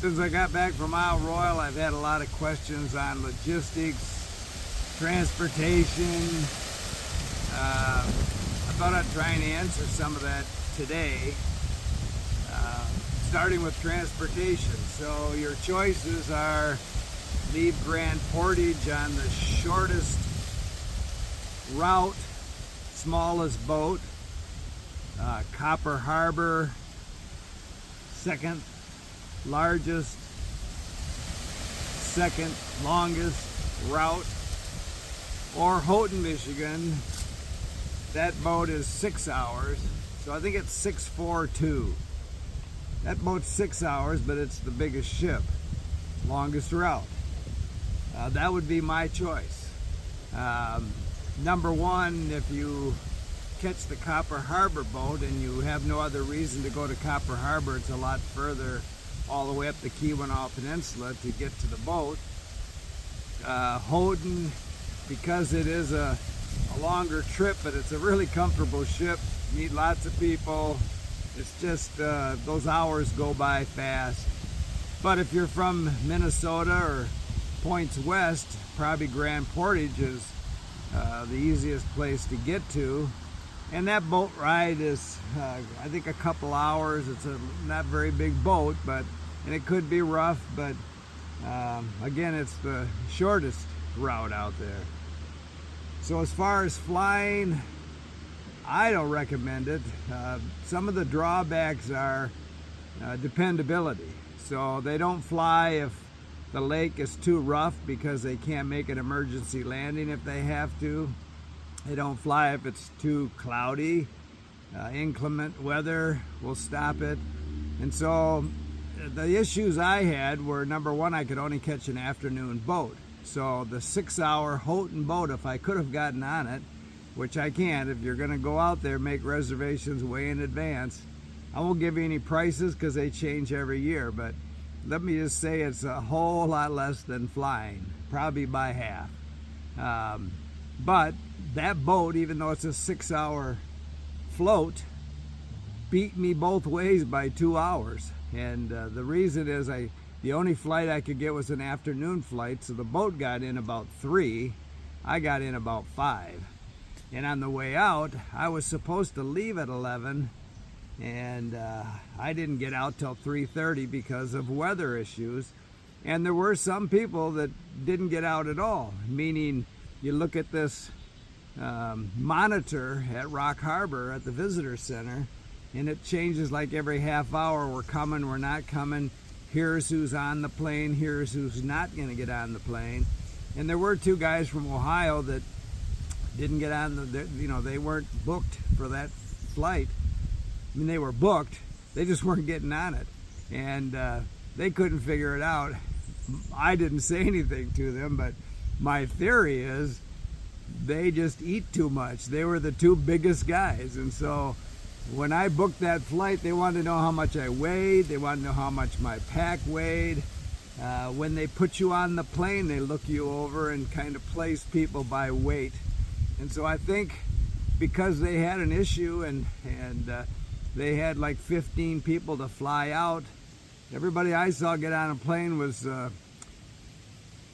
Since I got back from Royale, I've had a lot of questions on logistics, transportation. I thought I'd try and answer some of that today, starting with transportation. So your choices are leave Grand Portage on the shortest route, smallest boat, Copper Harbor, second largest, second longest route, or Houghton, Michigan. That boat is 6 hours, so I think it's 642. That boat's 6 hours, but it's the biggest ship, longest route. That would be my choice. Number one, if you catch the Copper Harbor boat and you have no other reason to go to Copper Harbor, it's a lot further all the way up the Keweenaw Peninsula to get to the boat. Houghton, because it is a longer trip, but it's a really comfortable ship. Meet lots of people. It's just those hours go by fast. But if you're from Minnesota or points west, probably Grand Portage is the easiest place to get to. And that boat ride is, I think, a couple hours. It's a not very big boat, and it could be rough, but again, it's the shortest route out there. So as far as flying, I don't recommend it. Some of the drawbacks are dependability. So they don't fly if the lake is too rough because they can't make an emergency landing if they have to. They don't fly if it's too cloudy. Inclement weather will stop it. And so the issues I had were, number one, I could only catch an afternoon boat. So the 6 hour Houghton boat, if I could have gotten on it, which I can't, if you're gonna go out there, make reservations way in advance. I won't give you any prices because they change every year, but let me just say it's a whole lot less than flying, probably by half. But that boat, even though it's a 6 hour float, beat me both ways by 2 hours. And the reason is the only flight I could get was an afternoon flight, so the boat got in about 3. I got in about 5. And on the way out, I was supposed to leave at 11, and I didn't get out till 3:30 because of weather issues. And there were some people that didn't get out at all, meaning you look at this monitor at Rock Harbor at the visitor center, and it changes like every half hour. We're coming, we're not coming. Here's who's on the plane, here's who's not going to get on the plane. And there were 2 guys from Ohio that didn't get on they weren't booked for that flight. I mean, they were booked, they just weren't getting on it. And they couldn't figure it out. I didn't say anything to them, but my theory is they just eat too much. They were the 2 biggest guys, and so when I booked that flight, they wanted to know how much I weighed. They wanted to know how much my pack weighed. When they put you on the plane, they look you over and kind of place people by weight. And so I think because they had an issue and they had like 15 people to fly out, everybody I saw get on a plane was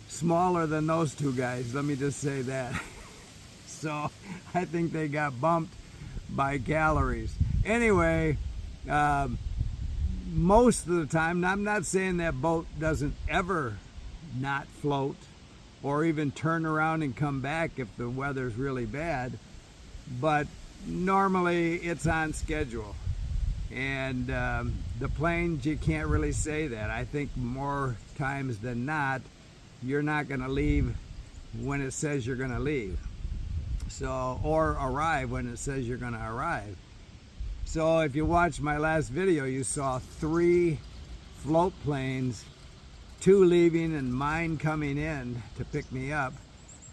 smaller than those 2 guys. Let me just say that. So I think they got bumped by calories. Anyway, most of the time, I'm not saying that boat doesn't ever not float or even turn around and come back if the weather's really bad, but normally it's on schedule. And the planes, you can't really say that. I think more times than not, you're not going to leave when it says you're going to leave. So, or arrive when it says you're going to arrive. So if you watched my last video, you saw 3 float planes, 2 leaving and mine coming in to pick me up.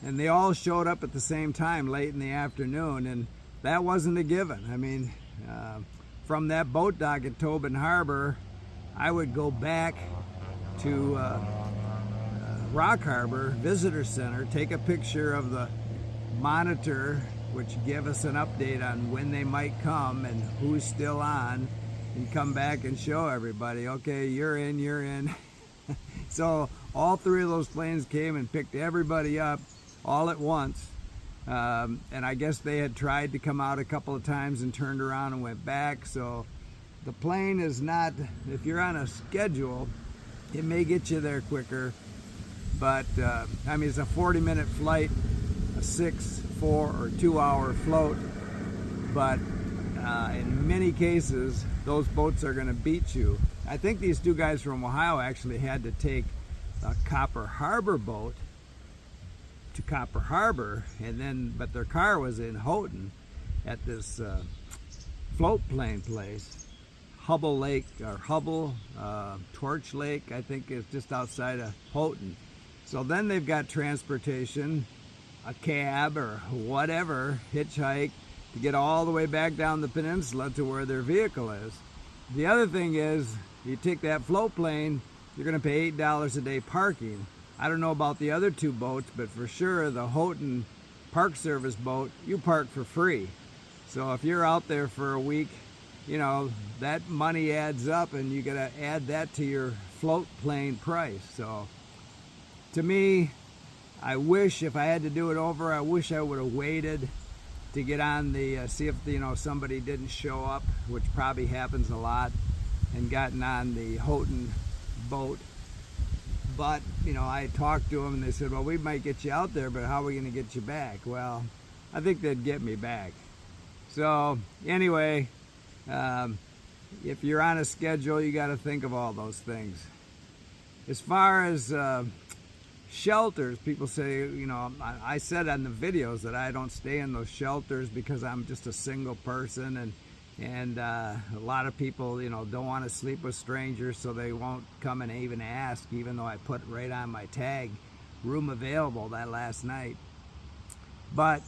And they all showed up at the same time late in the afternoon, and that wasn't a given. I mean, from that boat dock at Tobin Harbor, I would go back to Rock Harbor Visitor Center, take a picture of the monitor, which give us an update on when they might come and who's still on, and come back and show everybody, okay, you're in, you're in. So all three of those planes came and picked everybody up all at once. And I guess they had tried to come out a couple of times and turned around and went back. So the plane is not, if you're on a schedule, it may get you there quicker. But I mean, it's a 40-minute flight, a 6, 4, or 2-hour float. But in many cases, those boats are going to beat you. I think these two guys from Ohio actually had to take a Copper Harbor boat to Copper Harbor, and then, but their car was in Houghton at this float plane place, Hubble Lake, or Hubble Torch Lake, I think is just outside of Houghton. So then they've got transportation, a cab or whatever, hitchhike, to get all the way back down the peninsula to where their vehicle is. The other thing is, you take that float plane, you're going to pay $8 a day parking. I don't know about the other two boats, but for sure the Houghton Park Service boat, you park for free. So if you're out there for a week, you know, that money adds up and you got to add that to your float plane price. So to me, I wish if I had to do it over, I wish I would have waited to get on the, see if, you know, somebody didn't show up, which probably happens a lot, and gotten on the Houghton boat. But, you know, I talked to them and they said, well, we might get you out there, but how are we going to get you back? Well, I think they'd get me back. So anyway, if you're on a schedule, you got to think of all those things. As far as shelters, people say, you know, I said on the videos that I don't stay in those shelters because I'm just a single person, and a lot of people, you know, don't want to sleep with strangers, so they won't come and even ask, even though I put right on my tag, room available, that last night. But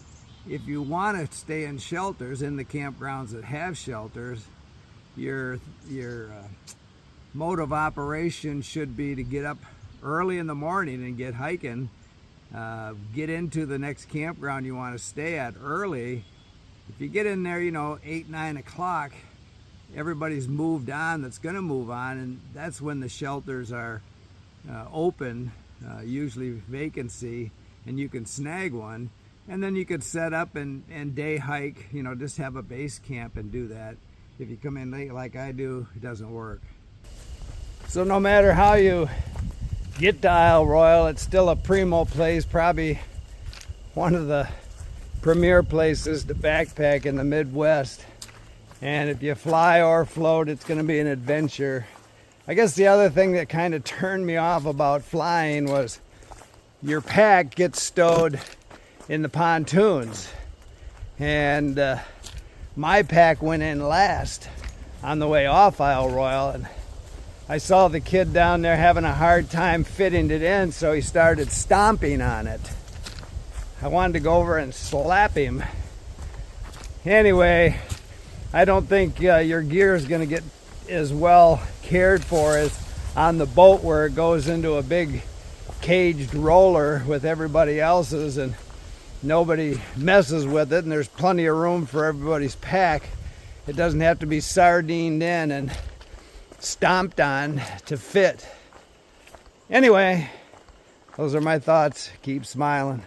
if you want to stay in shelters, in the campgrounds that have shelters, your mode of operation should be to get up early in the morning and get hiking, get into the next campground you want to stay at early. If you get in there, you know, 8, 9 o'clock, everybody's moved on that's going to move on, and that's when the shelters are open, usually vacancy, and you can snag one. And then you could set up and day hike, you know, just have a base camp and do that. If you come in late like I do, it doesn't work. So no matter how you get to Isle Royale, it's still a primo place, probably one of the premier places to backpack in the Midwest. And if you fly or float, it's going to be an adventure. I guess the other thing that kind of turned me off about flying was your pack gets stowed in the pontoons, and my pack went in last on the way off Isle Royale, and I saw the kid down there having a hard time fitting it in, so he started stomping on it. I wanted to go over and slap him. Anyway, I don't think your gear is going to get as well cared for as on the boat, where it goes into a big caged roller with everybody else's and nobody messes with it, and there's plenty of room for everybody's pack. It doesn't have to be sardined in and stomped on to fit. Anyway, those are my thoughts. Keep smiling.